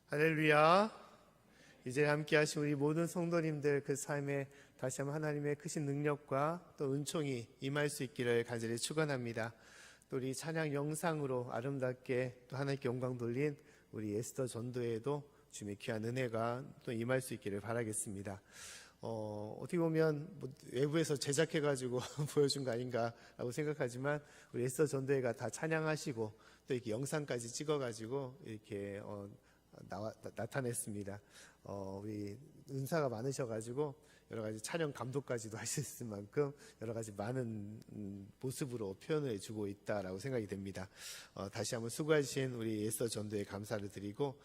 할렐루야. 이제 함께 하신 우리 모든 성도님들 그 삶에 다시 한번 하나님의 크신 능력과 또 은총이 임할 수 있기를 간절히 축원합니다. 또 우리 찬양 영상으로 아름답게 또 하나님께 영광 돌린 우리 에스더 전도회에도 주님의 귀한 은혜가 또 임할 수 있기를 바라겠습니다. 어떻게 보면 외부에서 제작해가지고 보여준 거 아닌가라고 생각하지만 우리 에스더 전도회가 다 찬양하시고 또 이렇게 영상까지 찍어가지고 이렇게 나타냈습니다. 우리 은사가 많으셔가지고 여러 가지 촬영 감독까지도 하셨을 만큼 여러 가지 많은 모습으로 표현을 해주고 있다라고 생각이 됩니다. 다시 한번 수고하신 우리 에스더 전도에 감사를 드리고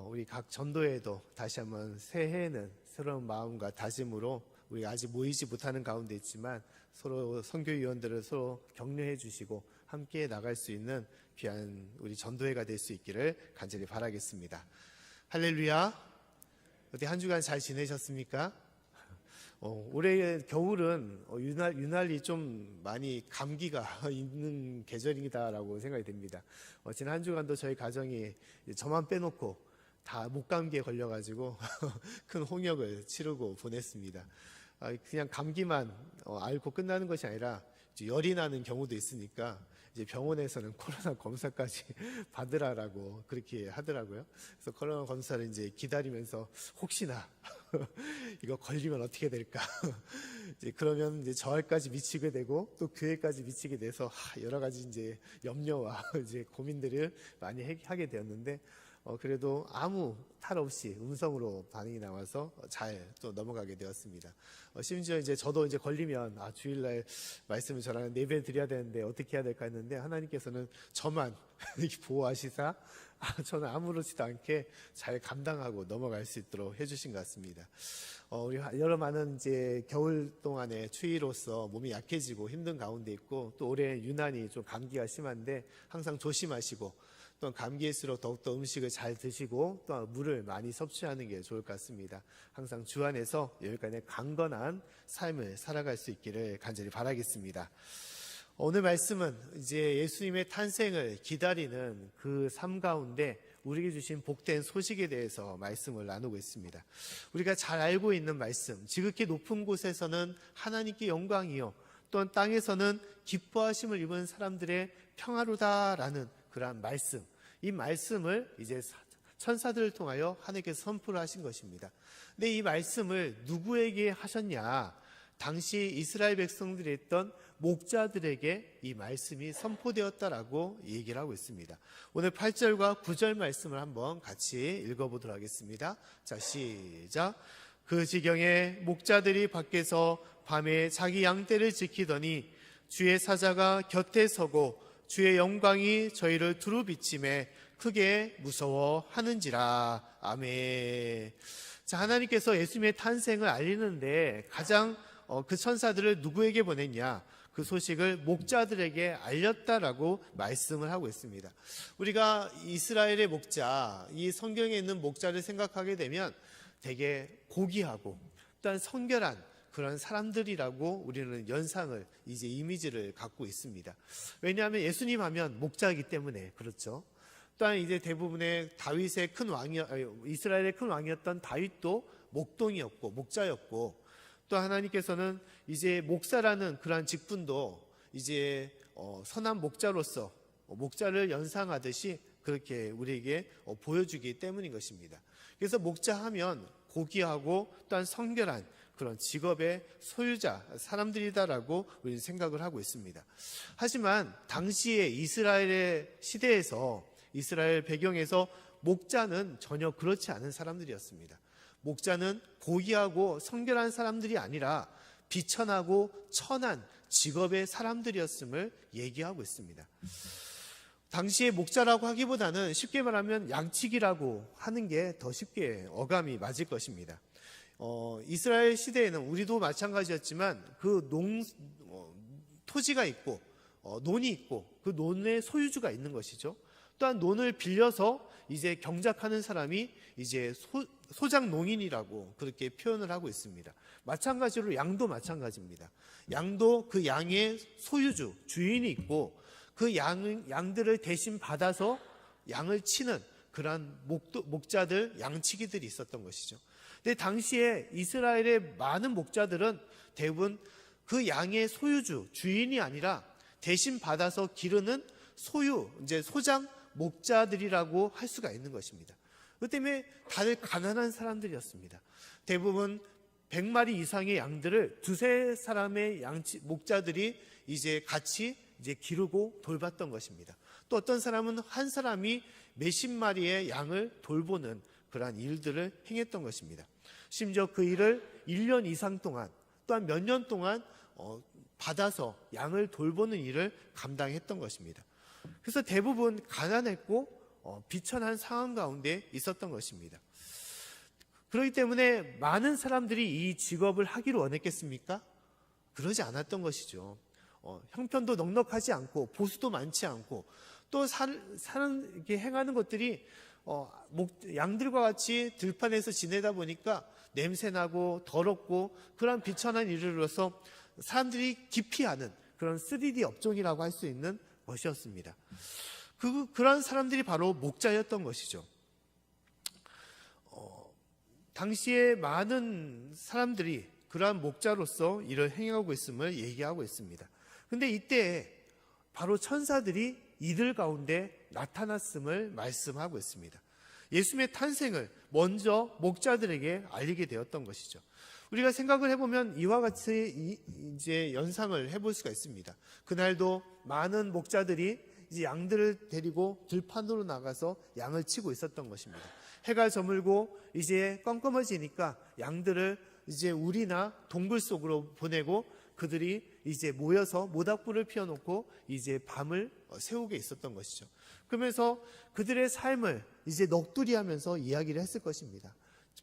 우리 각 전도에도 다시 한번 새해에는 새로운 마음과 다짐으로 우리 아직 모이지 못하는 가운데 있지만 서로 선교위원들을 서로 격려해 주시고 함께 나갈 수 있는 귀한 우리 전도회가 될 수 있기를 간절히 바라겠습니다. 할렐루야. 어디 한 주간 잘 지내셨습니까? 올해 겨울은 유난히 좀 많이 감기가 있는 계절이다라고 생각이 됩니다. 지난 한 주간도 저희 가정이 저만 빼놓고 다 목감기에 걸려가지고 큰 홍역을 치르고 보냈습니다. 그냥 감기만 앓고 끝나는 것이 아니라 열이 나는 경우도 있으니까 이제 병원에서는 코로나 검사까지 받으라고 그렇게 하더라고요. 그래서 코로나 검사를 이제 기다리면서 혹시나 이거 걸리면 어떻게 될까? 이제 그러면 이제 저할까지 미치게 되고 또 교회까지 미치게 돼서 여러 가지 이제 염려와 이제 고민들을 많이 하게 되었는데 그래도 아무 탈 없이 음성으로 반응이 나와서 잘 또 넘어가게 되었습니다. 심지어 이제 저도 이제 걸리면 주일날 말씀을 저랑 예배 드려야 되는데 어떻게 해야 될까 했는데 하나님께서는 저만 이렇게 보호하시사 저는 아무렇지도 않게 잘 감당하고 넘어갈 수 있도록 해주신 것 같습니다. 우리 여러 많은 이제 겨울 동안에 추위로서 몸이 약해지고 힘든 가운데 있고 또 올해 유난히 좀 감기가 심한데 항상 조심하시고 또 감기일수록 더욱더 음식을 잘 드시고 또 물을 많이 섭취하는 게 좋을 것 같습니다. 항상 주 안에서 여기까지 강건한 삶을 살아갈 수 있기를 간절히 바라겠습니다. 오늘 말씀은 이제 예수님의 탄생을 기다리는 그 삶 가운데 우리에게 주신 복된 소식에 대해서 말씀을 나누고 있습니다. 우리가 잘 알고 있는 말씀, 지극히 높은 곳에서는 하나님께 영광이요 또한 땅에서는 기뻐하심을 입은 사람들의 평화로다라는 그러한 말씀, 이 말씀을 이제 천사들을 통하여 하나님께서 선포를 하신 것입니다. 근데 이 말씀을 누구에게 하셨냐? 당시 이스라엘 백성들이 했던 목자들에게 이 말씀이 선포되었다라고 얘기를 하고 있습니다. 오늘 8절과 9절 말씀을 한번 같이 읽어보도록 하겠습니다. 자, 시작. 그 지경에 목자들이 밖에서 밤에 자기 양떼를 지키더니 주의 사자가 곁에 서고 주의 영광이 저희를 두루 비침에 크게 무서워하는지라. 아멘. 자, 하나님께서 예수님의 탄생을 알리는데 가장 그 천사들을 누구에게 보냈냐? 그 소식을 목자들에게 알렸다라고 말씀을 하고 있습니다. 우리가 이스라엘의 목자, 이 성경에 있는 목자를 생각하게 되면 되게 고귀하고 또한 성결한 그런 사람들이라고 우리는 연상을 이제 이미지를 갖고 있습니다. 왜냐하면 예수님 하면 목자이기 때문에 그렇죠. 또한 이제 대부분의 다윗의 이스라엘의 큰 왕이었던 다윗도 목동이었고 목자였고 또 하나님께서는 이제 목사라는 그러한 직분도 이제 선한 목자로서 목자를 연상하듯이 그렇게 우리에게 보여주기 때문인 것입니다. 그래서 목자하면 고귀하고 또한 성결한 그런 직업의 소유자 사람들이다라고 우리는 생각을 하고 있습니다. 하지만 당시의 이스라엘의 시대에서 이스라엘 배경에서 목자는 전혀 그렇지 않은 사람들이었습니다. 목자는 고귀하고 성결한 사람들이 아니라 비천하고 천한 직업의 사람들이었음을 얘기하고 있습니다. 당시의 목자라고 하기보다는 쉽게 말하면 양치기라고 하는 게 더 쉽게 어감이 맞을 것입니다. 이스라엘 시대에는 우리도 마찬가지였지만 그 토지가 있고 논이 있고 그 논의 소유주가 있는 것이죠. 또한 논을 빌려서 이제 경작하는 사람이 이제 소작농인이라고 그렇게 표현을 하고 있습니다. 마찬가지로 양도 마찬가지입니다. 양도 그 양의 소유주, 주인이 있고 그 양들을 대신 받아서 양을 치는 그러한 목자들, 양치기들이 있었던 것이죠. 근데 당시에 이스라엘의 많은 목자들은 대부분 그 양의 소유주, 주인이 아니라 대신 받아서 기르는 이제 소장 목자들이라고 할 수가 있는 것입니다. 그 때문에 다들 가난한 사람들이었습니다. 대부분 100마리 이상의 양들을 두세 사람의 목자들이 이제 같이 기르고 돌봤던 것입니다. 또 어떤 사람은 한 사람이 몇십 마리의 양을 돌보는 그러한 일들을 행했던 것입니다. 심지어 그 일을 1년 이상 동안 또한 몇 년 동안 받아서 양을 돌보는 일을 감당했던 것입니다. 그래서 대부분 가난했고 비천한 상황 가운데 있었던 것입니다. 그렇기 때문에 많은 사람들이 이 직업을 하기를 원했겠습니까? 그러지 않았던 것이죠. 형편도 넉넉하지 않고 보수도 많지 않고 또 이렇게 행하는 것들이 양들과 같이 들판에서 지내다 보니까 냄새나고 더럽고 그런 비천한 일으로서 사람들이 기피하는 그런 3D 업종이라고 할 수 있는 것이었습니다. 그런 사람들이 바로 목자였던 것이죠. 당시에 많은 사람들이 그러한 목자로서 일을 행하고 있음을 얘기하고 있습니다. 그런데 이때 바로 천사들이 이들 가운데 나타났음을 말씀하고 있습니다. 예수님의 탄생을 먼저 목자들에게 알리게 되었던 것이죠. 우리가 생각을 해보면 이와 같이 이제 연상을 해볼 수가 있습니다. 그날도 많은 목자들이 이제 양들을 데리고 들판으로 나가서 양을 치고 있었던 것입니다. 해가 저물고 이제 껌껌해지니까 양들을 이제 우리나 동굴 속으로 보내고 그들이 이제 모여서 모닥불을 피워놓고 이제 밤을 새우게 있었던 것이죠. 그러면서 그들의 삶을 이제 넋두리하면서 이야기를 했을 것입니다.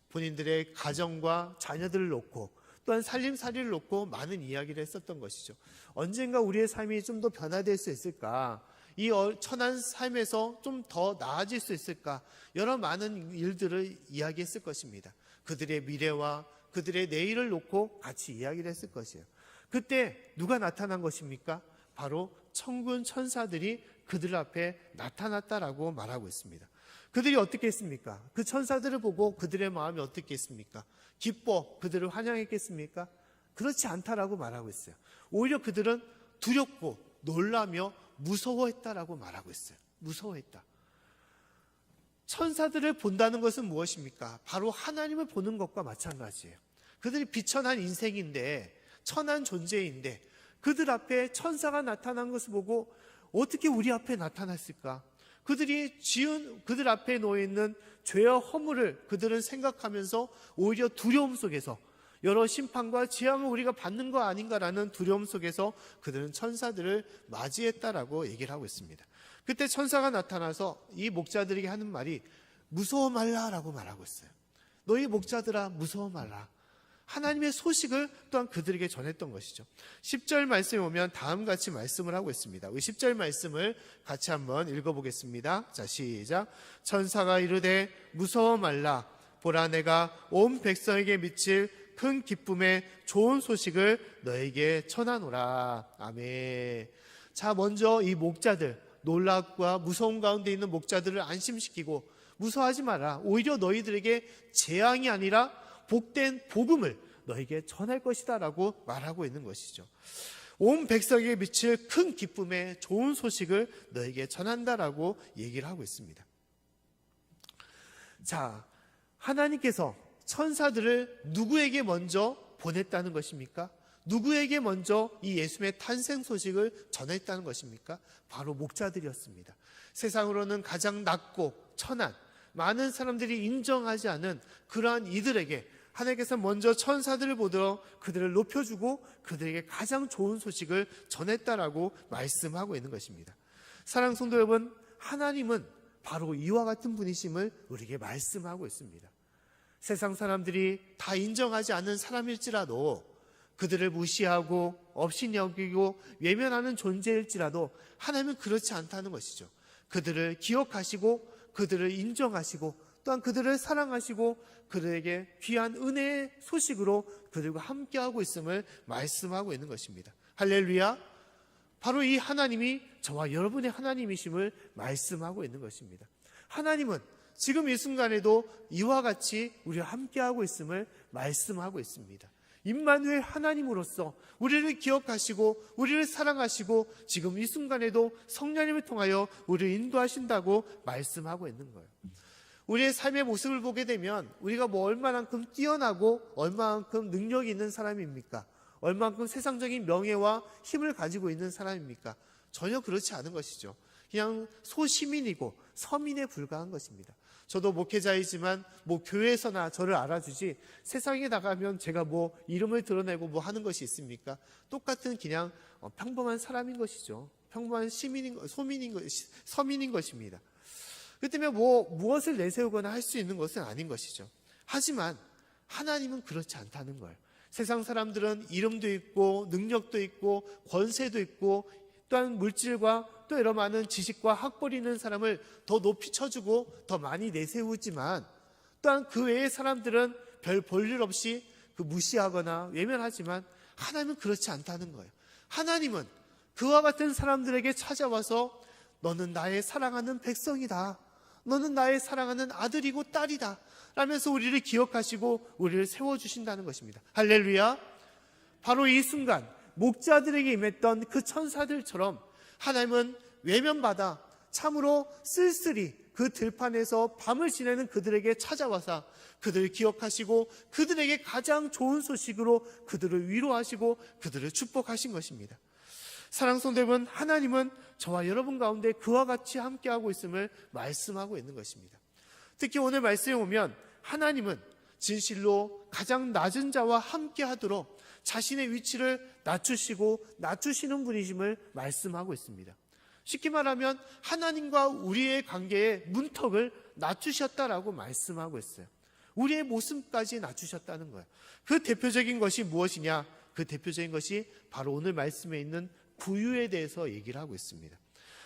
본인들의 가정과 자녀들을 놓고 또한 살림살이를 놓고 많은 이야기를 했었던 것이죠. 언젠가 우리의 삶이 좀 더 변화될 수 있을까? 이 천한 삶에서 좀 더 나아질 수 있을까? 여러 많은 일들을 이야기했을 것입니다. 그들의 미래와 그들의 내일을 놓고 같이 이야기를 했을 것이에요. 그때 누가 나타난 것입니까? 바로 천군 천사들이 그들 앞에 나타났다라고 말하고 있습니다. 그들이 어떻게 했습니까? 그 천사들을 보고 그들의 마음이 어떻게 했습니까? 기뻐 그들을 환영했겠습니까? 그렇지 않다라고 말하고 있어요. 오히려 그들은 두렵고 놀라며 무서워했다라고 말하고 있어요. 무서워했다. 천사들을 본다는 것은 무엇입니까? 바로 하나님을 보는 것과 마찬가지예요. 그들이 비천한 인생인데 천한 존재인데 그들 앞에 천사가 나타난 것을 보고 어떻게 우리 앞에 나타났을까? 그들이 지은 그들 앞에 놓여있는 죄와 허물을 그들은 생각하면서 오히려 두려움 속에서 여러 심판과 재앙을 우리가 받는 거 아닌가라는 두려움 속에서 그들은 천사들을 맞이했다라고 얘기를 하고 있습니다. 그때 천사가 나타나서 이 목자들에게 하는 말이 무서워 말라라고 말하고 있어요. 너희 목자들아 무서워 말라. 하나님의 소식을 또한 그들에게 전했던 것이죠. 10절 말씀에 오면 다음같이 말씀을 하고 있습니다. 우리 10절 말씀을 같이 한번 읽어보겠습니다. 자, 시작. 천사가 이르되 무서워 말라. 보라 내가 온 백성에게 미칠 큰 기쁨의 좋은 소식을 너에게 전하노라. 아멘. 자, 먼저 이 목자들, 놀랍과 무서움 가운데 있는 목자들을 안심시키고 무서워하지 마라. 오히려 너희들에게 재앙이 아니라 복된 복음을 너에게 전할 것이다 라고 말하고 있는 것이죠. 온 백성에게 미칠 큰 기쁨의 좋은 소식을 너에게 전한다라고 얘기를 하고 있습니다. 자, 하나님께서 천사들을 누구에게 먼저 보냈다는 것입니까? 누구에게 먼저 이 예수님의 탄생 소식을 전했다는 것입니까? 바로 목자들이었습니다. 세상으로는 가장 낮고 천한 많은 사람들이 인정하지 않은 그러한 이들에게 하나님께서 먼저 천사들을 보도록 그들을 높여주고 그들에게 가장 좋은 소식을 전했다라고 말씀하고 있는 것입니다. 사랑하는 성도 여러분, 하나님은 바로 이와 같은 분이심을 우리에게 말씀하고 있습니다. 세상 사람들이 다 인정하지 않는 사람일지라도 그들을 무시하고 없이 여기고 외면하는 존재일지라도 하나님은 그렇지 않다는 것이죠. 그들을 기억하시고 그들을 인정하시고 또한 그들을 사랑하시고 그들에게 귀한 은혜의 소식으로 그들과 함께하고 있음을 말씀하고 있는 것입니다. 할렐루야. 바로 이 하나님이 저와 여러분의 하나님이심을 말씀하고 있는 것입니다. 하나님은 지금 이 순간에도 이와 같이 우리와 함께하고 있음을 말씀하고 있습니다. 임마누엘 하나님으로서 우리를 기억하시고 우리를 사랑하시고 지금 이 순간에도 성령님을 통하여 우리를 인도하신다고 말씀하고 있는 거예요. 우리의 삶의 모습을 보게 되면 우리가 뭐 얼마만큼 뛰어나고 얼마만큼 능력이 있는 사람입니까? 얼마만큼 세상적인 명예와 힘을 가지고 있는 사람입니까? 전혀 그렇지 않은 것이죠. 그냥 소시민이고 서민에 불과한 것입니다. 저도 목회자이지만 뭐 교회에서나 저를 알아주지 세상에 나가면 제가 뭐 이름을 드러내고 뭐 하는 것이 있습니까? 똑같은 그냥 평범한 사람인 것이죠. 평범한 서민인 것입니다. 그 때문에 무엇을 내세우거나 할 수 있는 것은 아닌 것이죠. 하지만 하나님은 그렇지 않다는 거예요. 세상 사람들은 이름도 있고 능력도 있고 권세도 있고 또한 물질과 또 여러 많은 지식과 학벌이 있는 사람을 더 높이 쳐주고 더 많이 내세우지만 또한 그 외의 사람들은 별 볼일 없이 무시하거나 외면하지만 하나님은 그렇지 않다는 거예요. 하나님은 그와 같은 사람들에게 찾아와서 너는 나의 사랑하는 백성이다. 너는 나의 사랑하는 아들이고 딸이다. 라면서 우리를 기억하시고 우리를 세워주신다는 것입니다. 할렐루야. 바로 이 순간 목자들에게 임했던 그 천사들처럼 하나님은 외면받아 참으로 쓸쓸히 그 들판에서 밤을 지내는 그들에게 찾아와서 그들을 기억하시고 그들에게 가장 좋은 소식으로 그들을 위로하시고 그들을 축복하신 것입니다. 사랑하는 성도 여러분, 하나님은 저와 여러분 가운데 그와 같이 함께하고 있음을 말씀하고 있는 것입니다. 특히 오늘 말씀에 보면 하나님은 진실로 가장 낮은 자와 함께하도록 자신의 위치를 낮추시는 분이심을 말씀하고 있습니다. 쉽게 말하면 하나님과 우리의 관계의 문턱을 낮추셨다라고 말씀하고 있어요. 우리의 모습까지 낮추셨다는 거예요. 그 대표적인 것이 무엇이냐? 그 대표적인 것이 바로 오늘 말씀에 있는 구유에 대해서 얘기를 하고 있습니다.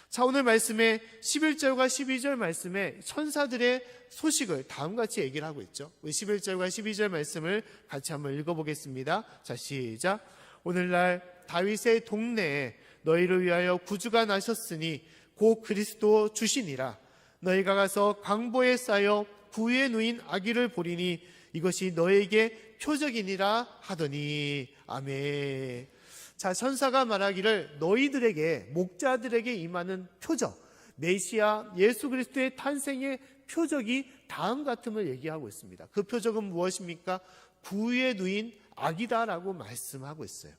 자, 오늘 말씀에 11절과 12절 말씀에 천사들의 소식을 다음같이 얘기를 하고 있죠. 11절과 12절 말씀을 같이 한번 읽어보겠습니다. 자, 시작. 오늘날 다윗의 동네에 너희를 위하여 구주가 나셨으니 곧 그리스도 주시니라. 너희가 가서 강보에 쌓여 부위에 누인 아기를 보리니 이것이 너에게 표적이니라 하더니. 아멘. 자, 천사가 말하기를 너희들에게 목자들에게 임하는 표적, 메시아 예수 그리스도의 탄생의 표적이 다음 같음을 얘기하고 있습니다. 그 표적은 무엇입니까? 부위에 누인 아기다라고 말씀하고 있어요.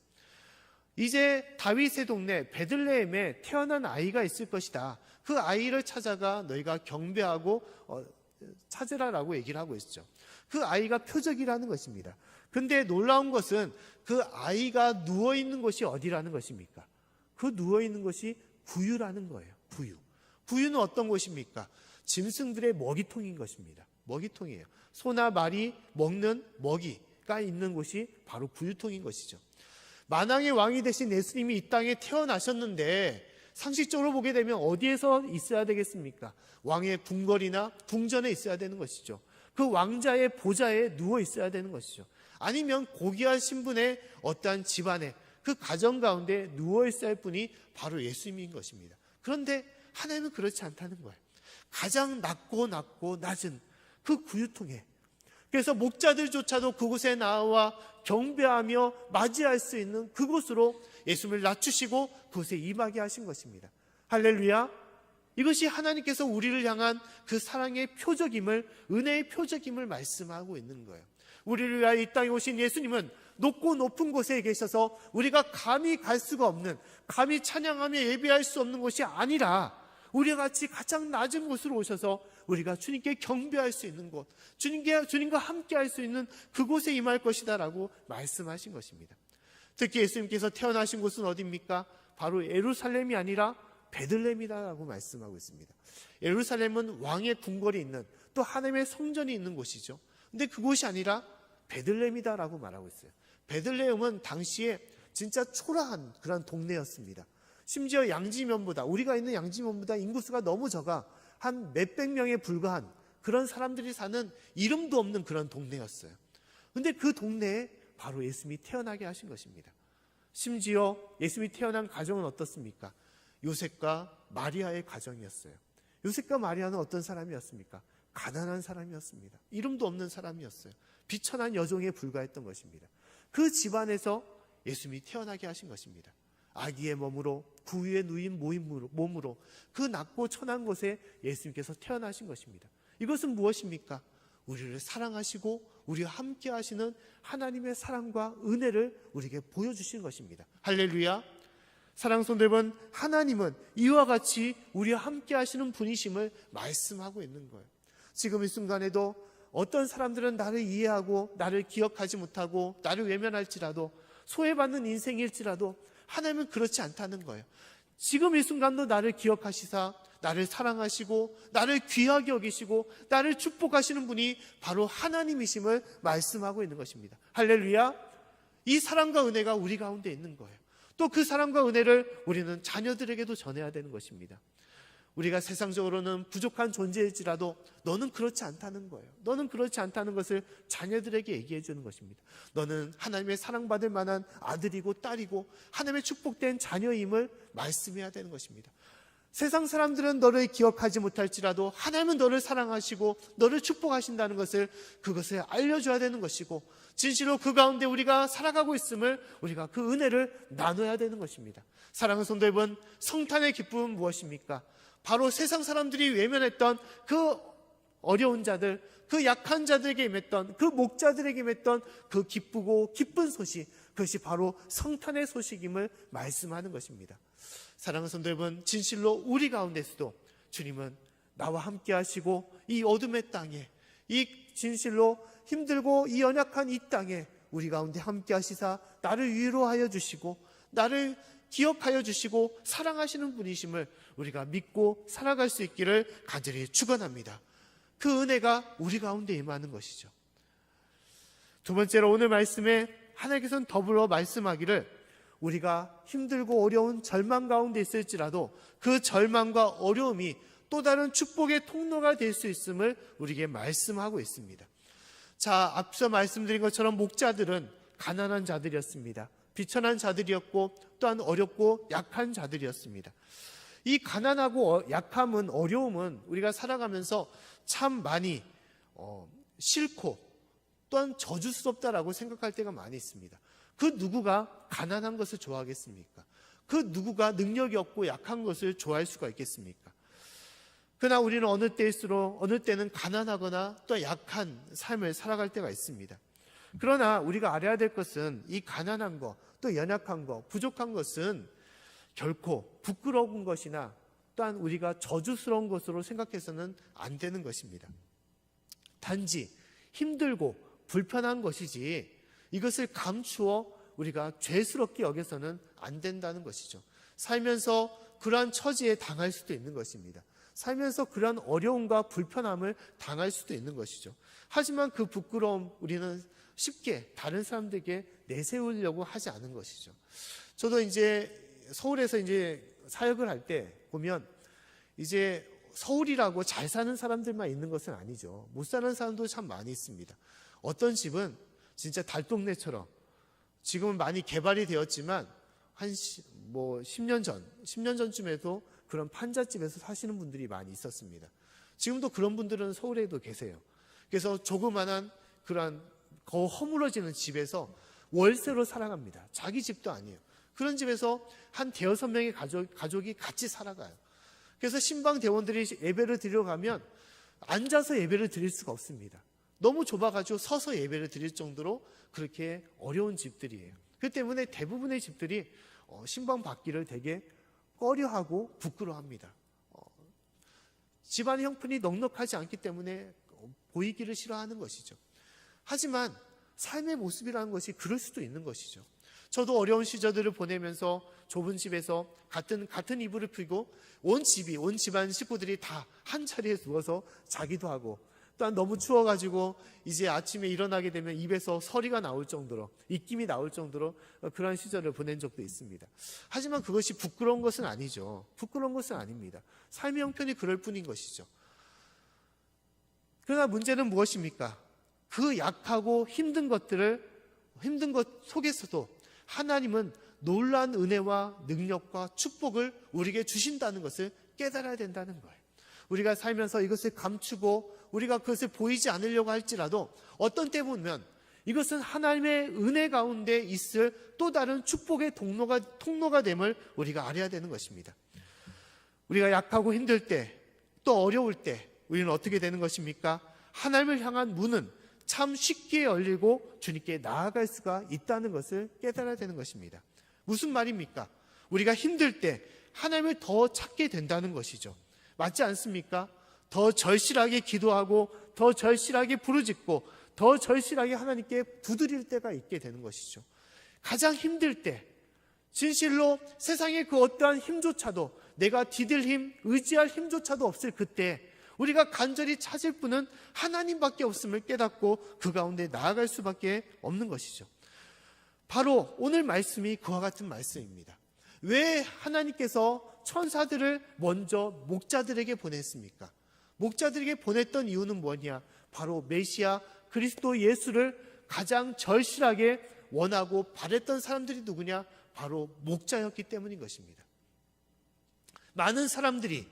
이제 다윗의 동네 베들레헴에 태어난 아이가 있을 것이다. 그 아이를 찾아가 너희가 경배하고 찾으라라고 얘기를 하고 있죠. 그 아이가 표적이라는 것입니다. 근데 놀라운 것은 그 아이가 누워있는 곳이 어디라는 것입니까? 그 누워있는 곳이 구유라는 거예요. 구유. 구유는 어떤 곳입니까? 짐승들의 먹이통인 것입니다. 먹이통이에요. 소나 말이 먹는 먹이가 있는 곳이 바로 구유통인 것이죠. 만왕의 왕이 되신 예수님이 이 땅에 태어나셨는데 상식적으로 보게 되면 어디에서 있어야 되겠습니까? 왕의 궁궐이나 궁전에 있어야 되는 것이죠. 그 왕자의 보좌에 누워 있어야 되는 것이죠. 아니면 고귀한 신분의 어떠한 집안에 그 가정 가운데 누워 있어야 할 분이 바로 예수님인 것입니다. 그런데 하나님은 그렇지 않다는 거예요. 가장 낮고 낮은 그 구유통에, 그래서 목자들조차도 그곳에 나와 경배하며 맞이할 수 있는 그곳으로 예수님을 낮추시고 그곳에 임하게 하신 것입니다. 할렐루야. 이것이 하나님께서 우리를 향한 그 사랑의 표적임을, 은혜의 표적임을 말씀하고 있는 거예요. 우리를 위하여 이 땅에 오신 예수님은 높고 높은 곳에 계셔서 우리가 감히 갈 수가 없는, 감히 찬양하며 예배할 수 없는 곳이 아니라 우리와 같이 가장 낮은 곳으로 오셔서 우리가 주님께 경배할 수 있는 곳, 주님과 함께 할 수 있는 그곳에 임할 것이다 라고 말씀하신 것입니다. 특히 예수님께서 태어나신 곳은 어디입니까? 바로 예루살렘이 아니라 베들레헴이다라고 말씀하고 있습니다. 예루살렘은 왕의 궁궐이 있는, 또 하나님의 성전이 있는 곳이죠. 근데 그곳이 아니라 베들레헴이다라고 말하고 있어요. 베들레헴은 당시에 진짜 초라한 그런 동네였습니다. 심지어 양지면보다, 우리가 있는 양지면보다 인구수가 너무 적어 한 몇백 명에 불과한 그런 사람들이 사는 이름도 없는 그런 동네였어요. 근데 그 동네에 바로 예수님이 태어나게 하신 것입니다. 심지어 예수님이 태어난 가정은 어떻습니까? 요셉과 마리아의 가정이었어요. 요셉과 마리아는 어떤 사람이었습니까? 가난한 사람이었습니다. 이름도 없는 사람이었어요. 비천한 여종에 불과했던 것입니다. 그 집안에서 예수님이 태어나게 하신 것입니다. 아기의 몸으로, 구유에 누인 몸으로 그 낮고 천한 곳에 예수님께서 태어나신 것입니다. 이것은 무엇입니까? 우리를 사랑하시고 우리와 함께 하시는 하나님의 사랑과 은혜를 우리에게 보여주신 것입니다. 할렐루야. 사랑하는 성도 여러분, 하나님은 이와 같이 우리와 함께 하시는 분이심을 말씀하고 있는 거예요. 지금 이 순간에도 어떤 사람들은 나를 이해하고 나를 기억하지 못하고 나를 외면할지라도, 소외받는 인생일지라도 하나님은 그렇지 않다는 거예요. 지금 이 순간도 나를 기억하시사 나를 사랑하시고 나를 귀하게 여기시고 나를 축복하시는 분이 바로 하나님이심을 말씀하고 있는 것입니다. 할렐루야. 이 사랑과 은혜가 우리 가운데 있는 거예요. 또 그 사랑과 은혜를 우리는 자녀들에게도 전해야 되는 것입니다. 우리가 세상적으로는 부족한 존재일지라도 너는 그렇지 않다는 거예요. 너는 그렇지 않다는 것을 자녀들에게 얘기해 주는 것입니다. 너는 하나님의 사랑받을 만한 아들이고 딸이고 하나님의 축복된 자녀임을 말씀해야 되는 것입니다. 세상 사람들은 너를 기억하지 못할지라도 하나님은 너를 사랑하시고 너를 축복하신다는 것을, 그것을 알려줘야 되는 것이고, 진실로 그 가운데 우리가 살아가고 있음을, 우리가 그 은혜를 나눠야 되는 것입니다. 사랑하는 성도 여러분, 성탄의 기쁨은 무엇입니까? 바로 세상 사람들이 외면했던 그 어려운 자들, 그 약한 자들에게 임했던, 그 목자들에게 임했던 그 기쁘고 기쁜 소식, 그것이 바로 성탄의 소식임을 말씀하는 것입니다. 사랑하는 성도 여러분, 진실로 우리 가운데서도 주님은 나와 함께 하시고 이 어둠의 땅에, 이 진실로 힘들고 이 연약한 이 땅에 우리 가운데 함께 하시사 나를 위로하여 주시고 나를 기억하여 주시고 사랑하시는 분이심을 우리가 믿고 살아갈 수 있기를 간절히 축원합니다. 그 은혜가 우리 가운데 임하는 것이죠. 두 번째로 오늘 말씀에 하나님께서는 더불어 말씀하기를, 우리가 힘들고 어려운 절망 가운데 있을지라도 그 절망과 어려움이 또 다른 축복의 통로가 될 수 있음을 우리에게 말씀하고 있습니다. 자, 앞서 말씀드린 것처럼 목자들은 가난한 자들이었습니다. 비천한 자들이었고 또한 어렵고 약한 자들이었습니다. 이 가난하고 약함은, 어려움은 우리가 살아가면서 참 많이 싫고 또한 저주스럽다라고 생각할 때가 많이 있습니다. 그 누구가 가난한 것을 좋아하겠습니까? 그 누구가 능력이 없고 약한 것을 좋아할 수가 있겠습니까? 그러나 우리는 어느 때는 가난하거나 또 약한 삶을 살아갈 때가 있습니다. 그러나 우리가 알아야 될 것은 이 가난한 것, 또 연약한 것, 부족한 것은 결코 부끄러운 것이나 또한 우리가 저주스러운 것으로 생각해서는 안 되는 것입니다. 단지 힘들고 불편한 것이지 이것을 감추어 우리가 죄스럽게 여겨서는 안 된다는 것이죠. 살면서 그러한 처지에 당할 수도 있는 것입니다. 살면서 그러한 어려움과 불편함을 당할 수도 있는 것이죠. 하지만 그 부끄러움 우리는 쉽게 다른 사람들에게 내세우려고 하지 않은 것이죠. 저도 이제 서울에서 이제 사역을 할 때 보면 이제 서울이라고 잘 사는 사람들만 있는 것은 아니죠. 못 사는 사람도 참 많이 있습니다. 어떤 집은 진짜 달동네처럼, 지금은 많이 개발이 되었지만 한 10년 전쯤에도 그런 판잣집에서 사시는 분들이 많이 있었습니다. 지금도 그런 분들은 서울에도 계세요. 그래서 조그만한 그런 허물어지는 집에서 월세로 살아갑니다. 자기 집도 아니에요. 그런 집에서 한 5-6명의 가족이 같이 살아가요. 그래서 신방 대원들이 예배를 드리러 가면 앉아서 예배를 드릴 수가 없습니다. 너무 좁아가지고 서서 예배를 드릴 정도로 그렇게 어려운 집들이에요. 그 때문에 대부분의 집들이 신방 받기를 되게 꺼려하고 부끄러워합니다. 집안의 형편이 넉넉하지 않기 때문에 보이기를 싫어하는 것이죠. 하지만 삶의 모습이라는 것이 그럴 수도 있는 것이죠. 저도 어려운 시절들을 보내면서 좁은 집에서 같은 이불을 풀고 온 집안 식구들이 다 한 자리에 누워서 자기도 하고, 또한 너무 추워가지고 이제 아침에 일어나게 되면 입에서 서리가 나올 정도로, 입김이 나올 정도로 그런 시절을 보낸 적도 있습니다. 하지만 그것이 부끄러운 것은 아니죠. 부끄러운 것은 아닙니다. 삶의 형편이 그럴 뿐인 것이죠. 그러나 문제는 무엇입니까? 그 약하고 힘든 것 속에서도 하나님은 놀라운 은혜와 능력과 축복을 우리에게 주신다는 것을 깨달아야 된다는 거예요. 우리가 살면서 이것을 감추고 우리가 그것을 보이지 않으려고 할지라도 어떤 때 보면 이것은 하나님의 은혜 가운데 있을 또 다른 축복의 통로가 됨을 우리가 알아야 되는 것입니다. 우리가 약하고 힘들 때, 또 어려울 때 우리는 어떻게 되는 것입니까? 하나님을 향한 문은 참 쉽게 열리고 주님께 나아갈 수가 있다는 것을 깨달아야 되는 것입니다. 무슨 말입니까? 우리가 힘들 때 하나님을 더 찾게 된다는 것이죠. 맞지 않습니까? 더 절실하게 기도하고 더 절실하게 부르짖고 더 절실하게 하나님께 두드릴 때가 있게 되는 것이죠. 가장 힘들 때, 진실로 세상의 그 어떠한 힘조차도, 내가 디딜 힘, 의지할 힘조차도 없을 그때 우리가 간절히 찾을 분은 하나님밖에 없음을 깨닫고 그 가운데 나아갈 수밖에 없는 것이죠. 바로 오늘 말씀이 그와 같은 말씀입니다. 왜 하나님께서 천사들을 먼저 목자들에게 보냈습니까? 목자들에게 보냈던 이유는 뭐냐? 바로 메시아 그리스도 예수를 가장 절실하게 원하고 바랬던 사람들이 누구냐? 바로 목자였기 때문인 것입니다. 많은 사람들이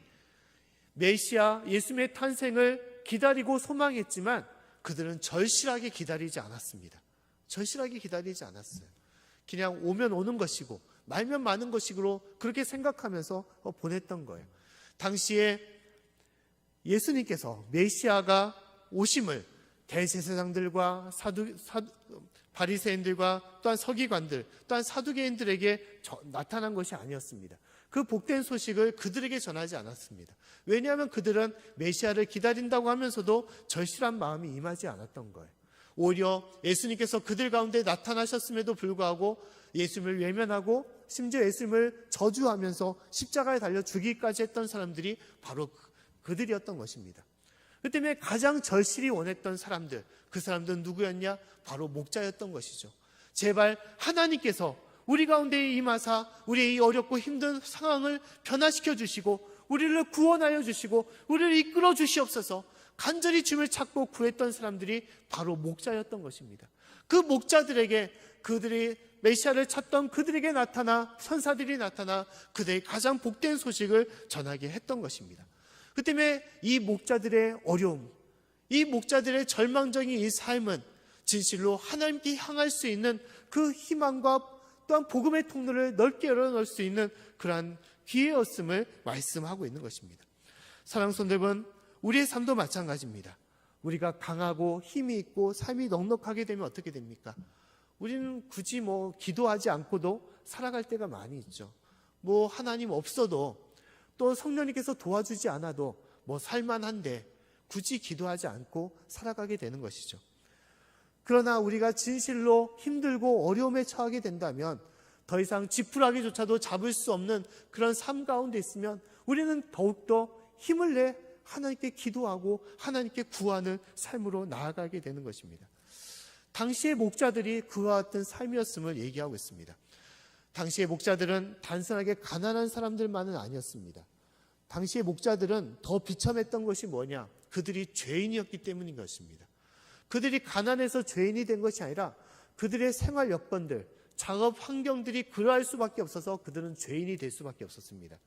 메시아 예수님의 탄생을 기다리고 소망했지만 그들은 절실하게 기다리지 않았습니다. 절실하게 기다리지 않았어요. 그냥 오면 오는 것이고 말면 마는 것이고 그렇게 생각하면서 보냈던 거예요. 당시에 예수님께서 메시아가 오심을 대제사장들과 바리새인들과 또한 서기관들, 또한 사두개인들에게 나타난 것이 아니었습니다. 그 복된 소식을 그들에게 전하지 않았습니다. 왜냐하면 그들은 메시아를 기다린다고 하면서도 절실한 마음이 임하지 않았던 거예요. 오히려 예수님께서 그들 가운데 나타나셨음에도 불구하고 예수님을 외면하고 심지어 예수님을 저주하면서 십자가에 달려 죽이기까지 했던 사람들이 바로 그들이었던 것입니다. 그 때문에 가장 절실히 원했던 사람들, 그 사람들은 누구였냐? 바로 목자였던 것이죠. 제발 하나님께서 우리 가운데 임하사 우리의 이 어렵고 힘든 상황을 변화시켜 주시고 우리를 구원하여 주시고 우리를 이끌어 주시옵소서. 간절히 주님을 찾고 구했던 사람들이 바로 목자였던 것입니다. 그 목자들에게, 그들이 메시아를 찾던 그들에게 나타나 천사들이 나타나 그들의 가장 복된 소식을 전하게 했던 것입니다. 그 때문에 이 목자들의 어려움, 이 목자들의 절망적인 이 삶은 진실로 하나님께 향할 수 있는 그 희망과 또한 복음의 통로를 넓게 열어놓을 수 있는 그러한 기회였음을 말씀하고 있는 것입니다. 사랑하는 성도 여러분, 우리의 삶도 마찬가지입니다. 우리가 강하고 힘이 있고 삶이 넉넉하게 되면 어떻게 됩니까? 우리는 굳이 기도하지 않고도 살아갈 때가 많이 있죠. 하나님 없어도 또 성령님께서 도와주지 않아도 살만한데 굳이 기도하지 않고 살아가게 되는 것이죠. 그러나 우리가 진실로 힘들고 어려움에 처하게 된다면 더 이상 지푸라기조차도 잡을 수 없는 그런 삶 가운데 있으면 우리는 더욱더 힘을 내 하나님께 기도하고 하나님께 구하는 삶으로 나아가게 되는 것입니다. 당시의 목자들이 그와 같은 삶이었음을 얘기하고 있습니다. 당시의 목자들은 단순하게 가난한 사람들만은 아니었습니다. 당시의 목자들은 더 비참했던 것이 뭐냐? 그들이 죄인이었기 때문인 것입니다. 그들이 가난해서 죄인이 된 것이 아니라 그들의 생활 여건들, 작업 환경들이 그러할 수밖에 없어서 그들은 죄인이 될 수밖에 없었습니다.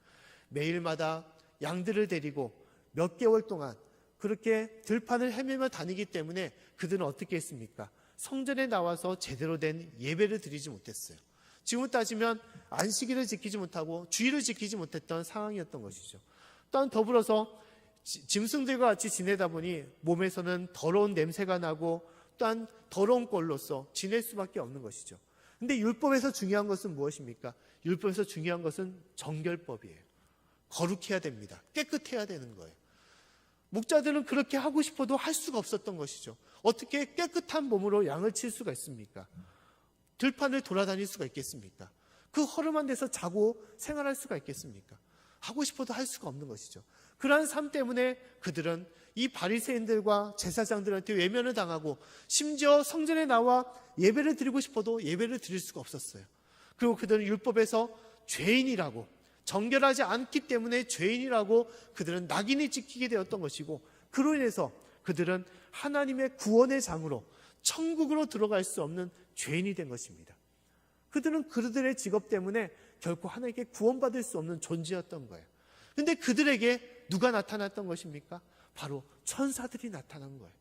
매일마다 양들을 데리고 몇 개월 동안 그렇게 들판을 헤매며 다니기 때문에 그들은 어떻게 했습니까? 성전에 나와서 제대로 된 예배를 드리지 못했어요. 지금 따지면 안식일을 지키지 못하고 주일을 지키지 못했던 상황이었던 것이죠. 또한 더불어서 짐승들과 같이 지내다 보니 몸에서는 더러운 냄새가 나고 또한 더러운 꼴로서 지낼 수밖에 없는 것이죠. 근데 율법에서 중요한 것은 무엇입니까? 율법에서 중요한 것은 정결법이에요. 거룩해야 됩니다. 깨끗해야 되는 거예요. 목자들은 그렇게 하고 싶어도 할 수가 없었던 것이죠. 어떻게 깨끗한 몸으로 양을 칠 수가 있습니까? 들판을 돌아다닐 수가 있겠습니까? 그 허름한 데서 자고 생활할 수가 있겠습니까? 하고 싶어도 할 수가 없는 것이죠. 그러한 삶 때문에 그들은 이 바리새인들과 제사장들한테 외면을 당하고 심지어 성전에 나와 예배를 드리고 싶어도 예배를 드릴 수가 없었어요. 그리고 그들은 율법에서 죄인이라고, 정결하지 않기 때문에 죄인이라고 그들은 낙인이 찍히게 되었던 것이고, 그로 인해서 그들은 하나님의 구원의 장으로 천국으로 들어갈 수 없는 죄인이 된 것입니다. 그들은 그들의 직업 때문에 결코 하나님께 구원받을 수 없는 존재였던 거예요. 그런데 그들에게 누가 나타났던 것입니까? 바로 천사들이 나타난 거예요.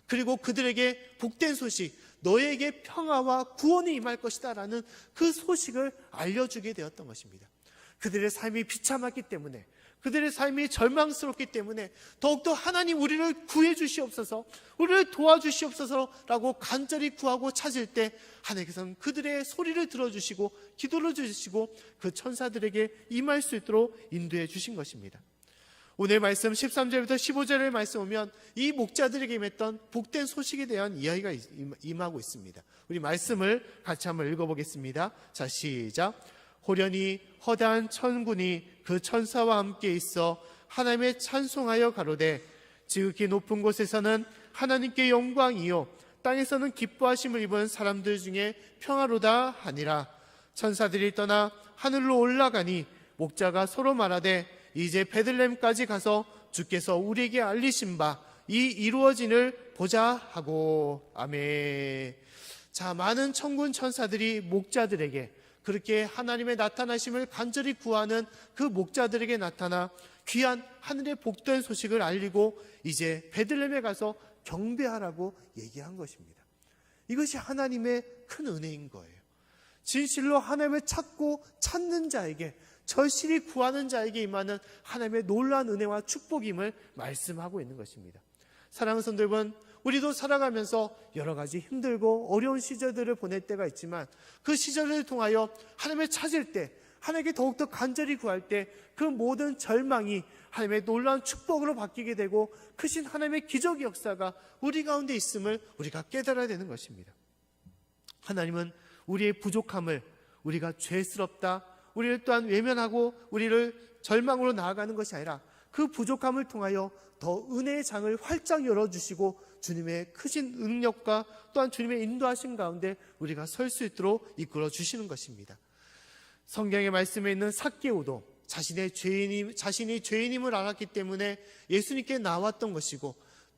그리고 그들에게 복된 소식, 너에게 평화와 구원이 임할 것이다 라는 그 소식을 알려주게 되었던 것입니다. 그들의 삶이 비참했기 때문에, 그들의 삶이 절망스럽기 때문에 더욱더 하나님 우리를 구해 주시옵소서, 우리를 도와주시옵소서라고 간절히 구하고 찾을 때 하나님께서는 그들의 소리를 들어주시고 기도를 주시고 그 천사들에게 임할 수 있도록 인도해 주신 것입니다. 오늘 말씀 13절부터 15절의 말씀 오면 이 목자들에게 임했던 복된 소식에 대한 이야기가 임하고 있습니다. 우리 말씀을 같이 한번 읽어보겠습니다. 자, 시작. 호련히 허다한 천군이 그 천사와 함께 있어 하나님의 찬송하여 가로되 지극히 높은 곳에서는 하나님께 영광이요 땅에서는 기뻐하심을 입은 사람들 중에 평화로다 하니라. 천사들이 떠나 하늘로 올라가니 목자가 서로 말하되 이제 베들레헴까지 가서 주께서 우리에게 알리신 바 이 이루어진을 보자 하고. 아멘. 자, 많은 천군 천사들이 목자들에게, 그렇게 하나님의 나타나심을 간절히 구하는 그 목자들에게 나타나 귀한 하늘의 복된 소식을 알리고 이제 베들레헴에 가서 경배하라고 얘기한 것입니다. 이것이 하나님의 큰 은혜인 거예요. 진실로 하나님을 찾고 찾는 자에게, 절실히 구하는 자에게 임하는 하나님의 놀라운 은혜와 축복임을 말씀하고 있는 것입니다. 사랑하는 성도 여러분, 우리도 살아가면서 여러 가지 힘들고 어려운 시절들을 보낼 때가 있지만 그 시절을 통하여 하나님을 찾을 때, 하나님께 더욱더 간절히 구할 때 그 모든 절망이 하나님의 놀라운 축복으로 바뀌게 되고 크신 하나님의 기적의 역사가 우리 가운데 있음을 우리가 깨달아야 되는 것입니다. 하나님은 우리의 부족함을, 우리가 죄스럽다, 우리를 또한 외면하고 우리를 절망으로 나아가는 것이 아니라 그 부족함을 통하여 더 은혜의 장을 활짝 열어주시고 주님의 크신 능력과 또한 주님의 인도하심 가운데 우리가 설 수 있도록 이끌어 주시는 것입니다. 성경의 말씀에 있는 삭개오도 자신이 죄인임을 알았기 때문에 예수님께 나왔던 것이고,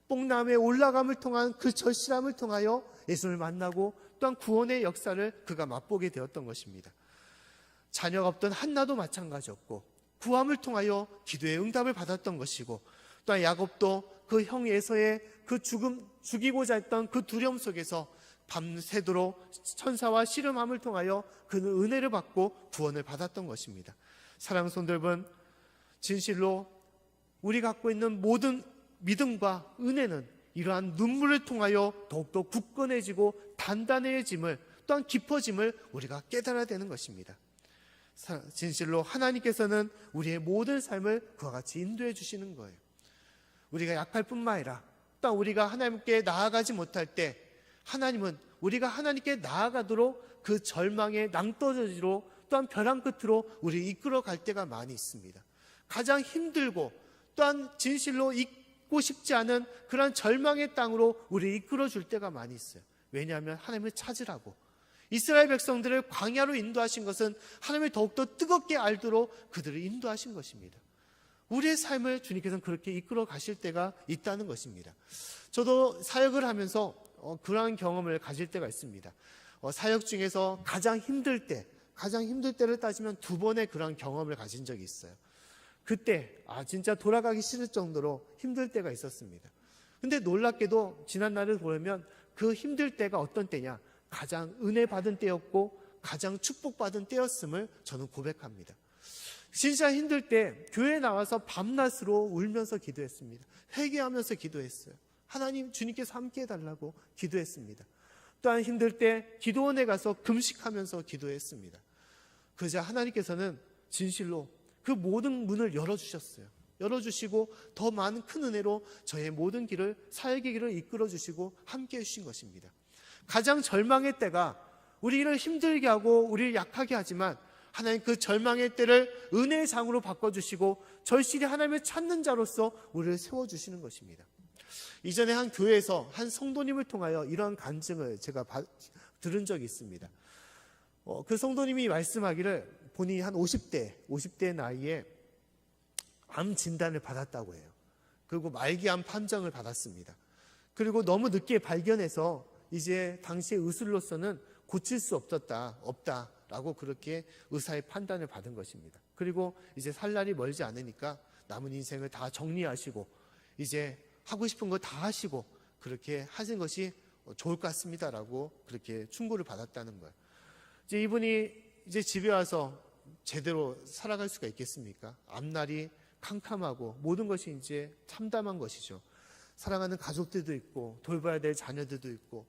뽕나무에 올라감을 통한 그 절실함을 통하여 예수님을 만나고 또한 구원의 역사를 그가 맛보게 되었던 것입니다. 자녀가 없던 한나도 마찬가지였고 구함을 통하여 기도의 응답을 받았던 것이고, 또한 야곱도 그 형 에서의 그 죽이고자 했던 그 두려움 속에서 밤새도록 천사와 씨름함을 통하여 그는 은혜를 받고 구원을 받았던 것입니다. 사랑하는 성도 여러분, 진실로 우리 갖고 있는 모든 믿음과 은혜는 이러한 눈물을 통하여 더욱더 굳건해지고 단단해짐을, 또한 깊어짐을 우리가 깨달아야 되는 것입니다. 진실로 하나님께서는 우리의 모든 삶을 그와 같이 인도해 주시는 거예요. 우리가 약할 뿐만 아니라 또한 우리가 하나님께 나아가지 못할 때 하나님은 우리가 하나님께 나아가도록 그 절망의 낭떠러지로 또한 벼랑 끝으로 우리를 이끌어 갈 때가 많이 있습니다. 가장 힘들고 또한 진실로 잊고 싶지 않은 그런 절망의 땅으로 우리를 이끌어 줄 때가 많이 있어요. 왜냐하면 하나님을 찾으라고, 이스라엘 백성들을 광야로 인도하신 것은 하나님을 더욱더 뜨겁게 알도록 그들을 인도하신 것입니다. 우리의 삶을 주님께서는 그렇게 이끌어 가실 때가 있다는 것입니다. 저도 사역을 하면서 그러한 경험을 가질 때가 있습니다. 사역 중에서 가장 힘들 때를 따지면 2번의 그런 경험을 가진 적이 있어요. 그때 진짜 돌아가기 싫을 정도로 힘들 때가 있었습니다. 근데 놀랍게도 지난날을 보면 그 힘들 때가 어떤 때냐, 가장 은혜 받은 때였고 가장 축복받은 때였음을 저는 고백합니다. 진짜 힘들 때 교회에 나와서 밤낮으로 울면서 기도했습니다. 회개하면서 기도했어요. 하나님, 주님께서 함께 해달라고 기도했습니다. 또한 힘들 때 기도원에 가서 금식하면서 기도했습니다. 그러자 하나님께서는 진실로 그 모든 문을 열어주셨어요. 열어주시고 더 많은 큰 은혜로 저의 모든 길을, 사역의 길을 이끌어주시고 함께 해주신 것입니다. 가장 절망의 때가 우리를 힘들게 하고 우리를 약하게 하지만 하나님 그 절망의 때를 은혜의 장으로 바꿔주시고 절실히 하나님을 찾는 자로서 우리를 세워주시는 것입니다. 이전에 한 교회에서 한 성도님을 통하여 이러한 간증을 제가 들은 적이 있습니다. 그 성도님이 말씀하기를 본인이 한 50대 나이에 암 진단을 받았다고 해요. 그리고 말기암 판정을 받았습니다. 그리고 너무 늦게 발견해서 이제 당시의 의술로서는 고칠 수 없다라고 그렇게 의사의 판단을 받은 것입니다. 그리고 이제 살 날이 멀지 않으니까 남은 인생을 다 정리하시고 이제 하고 싶은 거 다 하시고 그렇게 하신 것이 좋을 것 같습니다라고 그렇게 충고를 받았다는 거예요. 이제 이분이 이제 집에 와서 제대로 살아갈 수가 있겠습니까? 앞날이 캄캄하고 모든 것이 이제 참담한 것이죠. 사랑하는 가족들도 있고 돌봐야 될 자녀들도 있고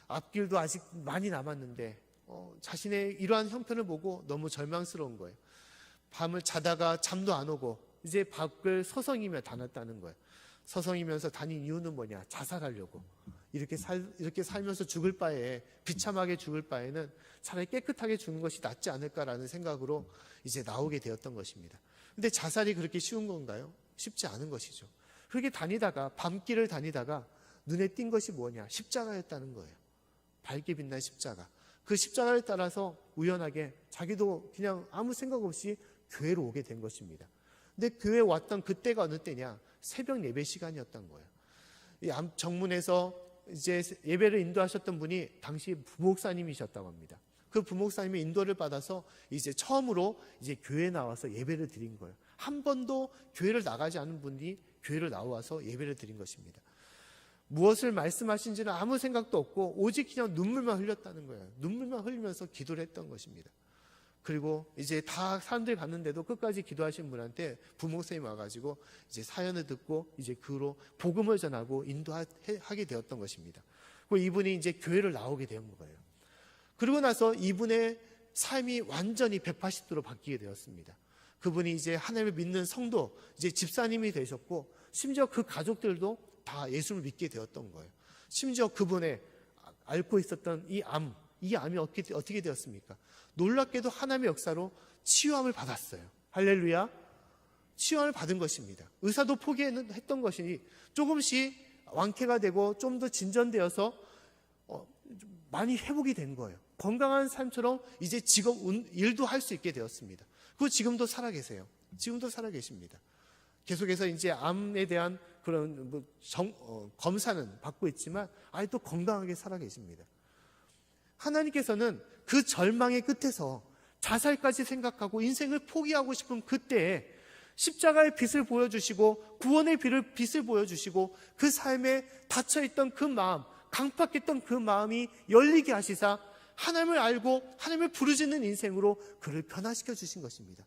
앞길도 아직 많이 남았는데 자신의 이러한 형편을 보고 너무 절망스러운 거예요. 밤을 자다가 잠도 안 오고 이제 밖을 서성이며 다녔다는 거예요. 서성이면서 다닌 이유는 뭐냐? 자살하려고. 이렇게 살면서 죽을 바에, 비참하게 죽을 바에는 차라리 깨끗하게 죽는 것이 낫지 않을까라는 생각으로 이제 나오게 되었던 것입니다. 근데 자살이 그렇게 쉬운 건가요? 쉽지 않은 것이죠. 그렇게 다니다가, 밤길을 다니다가 눈에 띈 것이 뭐냐? 십자가였다는 거예요. 밝게 빛난 십자가. 그 십자가를 따라서 우연하게 자기도 그냥 아무 생각 없이 교회로 오게 된 것입니다. 근데 교회에 왔던 그때가 어느 때냐? 새벽 예배 시간이었던 거예요. 이 정문에서 이제 예배를 인도하셨던 분이 당시 부목사님이셨다고 합니다. 그 부목사님의 인도를 받아서 이제 처음으로 이제 교회에 나와서 예배를 드린 거예요. 한 번도 교회를 나가지 않은 분이 교회를 나와서 예배를 드린 것입니다. 무엇을 말씀하신지는 아무 생각도 없고 오직 그냥 눈물만 흘렸다는 거예요. 눈물만 흘리면서 기도를 했던 것입니다. 그리고 이제 다 사람들이 갔는데도 끝까지 기도하신 분한테 부목사님이 와가지고 이제 사연을 듣고 이제 그로 복음을 전하고 인도하게 되었던 것입니다. 그리고 이분이 이제 교회를 나오게 된 거예요. 그리고 나서 이분의 삶이 완전히 180도로 바뀌게 되었습니다. 그분이 이제 하나님을 믿는 성도, 이제 집사님이 되셨고 심지어 그 가족들도 다 예수를 믿게 되었던 거예요. 심지어 그분의 앓고 있었던 이 암이 어떻게 되었습니까? 놀랍게도 하나님의 역사로 치유함을 받았어요. 할렐루야. 치유함을 받은 것입니다. 의사도 포기했던 것이니 조금씩 완쾌가 되고 좀 더 진전되어서 많이 회복이 된 거예요. 건강한 삶처럼 이제 직업, 일도 할 수 있게 되었습니다. 그리고 지금도 살아계세요. 지금도 살아계십니다. 계속해서 이제 암에 대한 그런 검사는 받고 있지만 아직도 건강하게 살아계십니다. 하나님께서는 그 절망의 끝에서 자살까지 생각하고 인생을 포기하고 싶은 그때에 십자가의 빛을 보여주시고 구원의 빛을 보여주시고 그 삶에 닫혀있던 그 마음, 강팍했던 그 마음이 열리게 하시사 하나님을 알고 하나님을 부르짖는 인생으로 그를 변화시켜 주신 것입니다.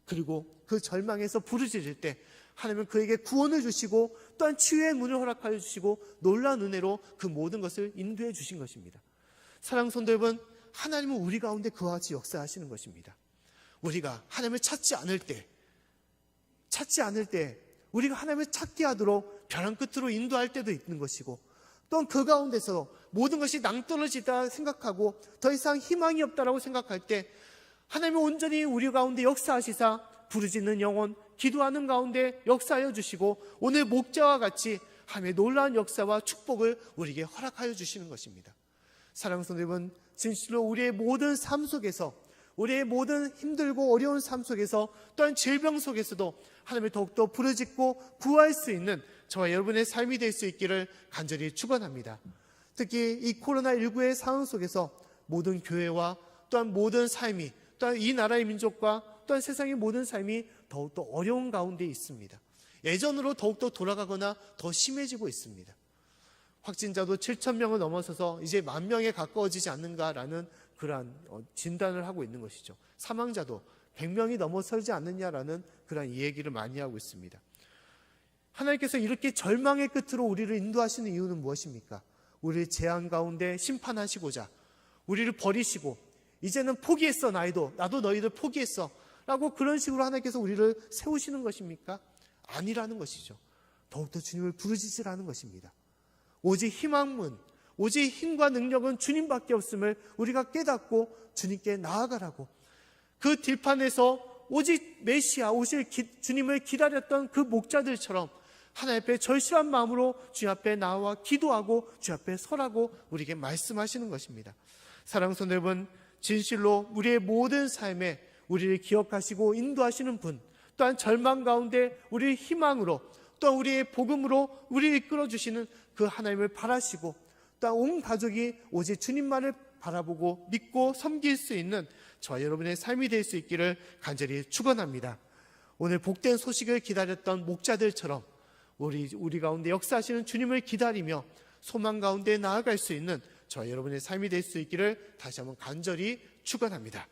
그리고 그 절망에서 부르짖을 때 하나님은 그에게 구원을 주시고 또한 치유의 문을 허락하여 주시고 놀라운 은혜로 그 모든 것을 인도해 주신 것입니다. 사랑하는 성도 여러분, 하나님은 우리 가운데 그와 같이 역사하시는 것입니다. 우리가 하나님을 찾지 않을 때 우리가 하나님을 찾게 하도록 벼랑 끝으로 인도할 때도 있는 것이고 또한 그 가운데서 모든 것이 낭떠러지다 생각하고 더 이상 희망이 없다라고 생각할 때 하나님은 온전히 우리 가운데 역사하시사 부르짖는 영혼, 기도하는 가운데 역사하여 주시고 오늘 목자와 같이 하나님의 놀라운 역사와 축복을 우리에게 허락하여 주시는 것입니다. 사랑하는 성도 여러분, 진실로 우리의 모든 삶 속에서 우리의 모든 힘들고 어려운 삶 속에서 또한 질병 속에서도 하나님을 더욱더 부르짖고 구할 수 있는 저와 여러분의 삶이 될 수 있기를 간절히 축원합니다. 특히 이 코로나19의 상황 속에서 모든 교회와 또한 모든 삶이 또한 이 나라의 민족과 또한 세상의 모든 삶이 더욱더 어려운 가운데 있습니다. 예전으로 더욱더 돌아가거나 더 심해지고 있습니다. 확진자도 7,000명을 넘어서서 이제 10,000명에 가까워지지 않는가라는 그러한 진단을 하고 있는 것이죠. 사망자도 100명이 넘어서지 않느냐라는 그러한 얘기를 많이 하고 있습니다. 하나님께서 이렇게 절망의 끝으로 우리를 인도하시는 이유는 무엇입니까? 우리를 재앙 가운데 심판하시고자 우리를 버리시고 이제는 포기했어 나도 너희들 포기했어 라고 그런 식으로 하나님께서 우리를 세우시는 것입니까? 아니라는 것이죠. 더욱더 주님을 부르짖으라는 것입니다. 오직 희망문, 오직 힘과 능력은 주님밖에 없음을 우리가 깨닫고 주님께 나아가라고 그 들판에서 오직 메시아 오실 주님을 기다렸던 그 목자들처럼 하나님 앞에 절실한 마음으로 주님 앞에 나와 기도하고 주님 앞에 서라고 우리에게 말씀하시는 것입니다. 사랑하는 성도 여러분, 진실로 우리의 모든 삶에 우리를 기억하시고 인도하시는 분, 또한 절망 가운데 우리의 희망으로 또한 우리의 복음으로 우리를 이끌어주시는 그 하나님을 바라시고 또한 온 가족이 오직 주님만을 바라보고 믿고 섬길 수 있는 저와 여러분의 삶이 될 수 있기를 간절히 축원합니다. 오늘 복된 소식을 기다렸던 목자들처럼 우리 가운데 역사하시는 주님을 기다리며 소망 가운데 나아갈 수 있는 저와 여러분의 삶이 될 수 있기를 다시 한번 간절히 축원합니다.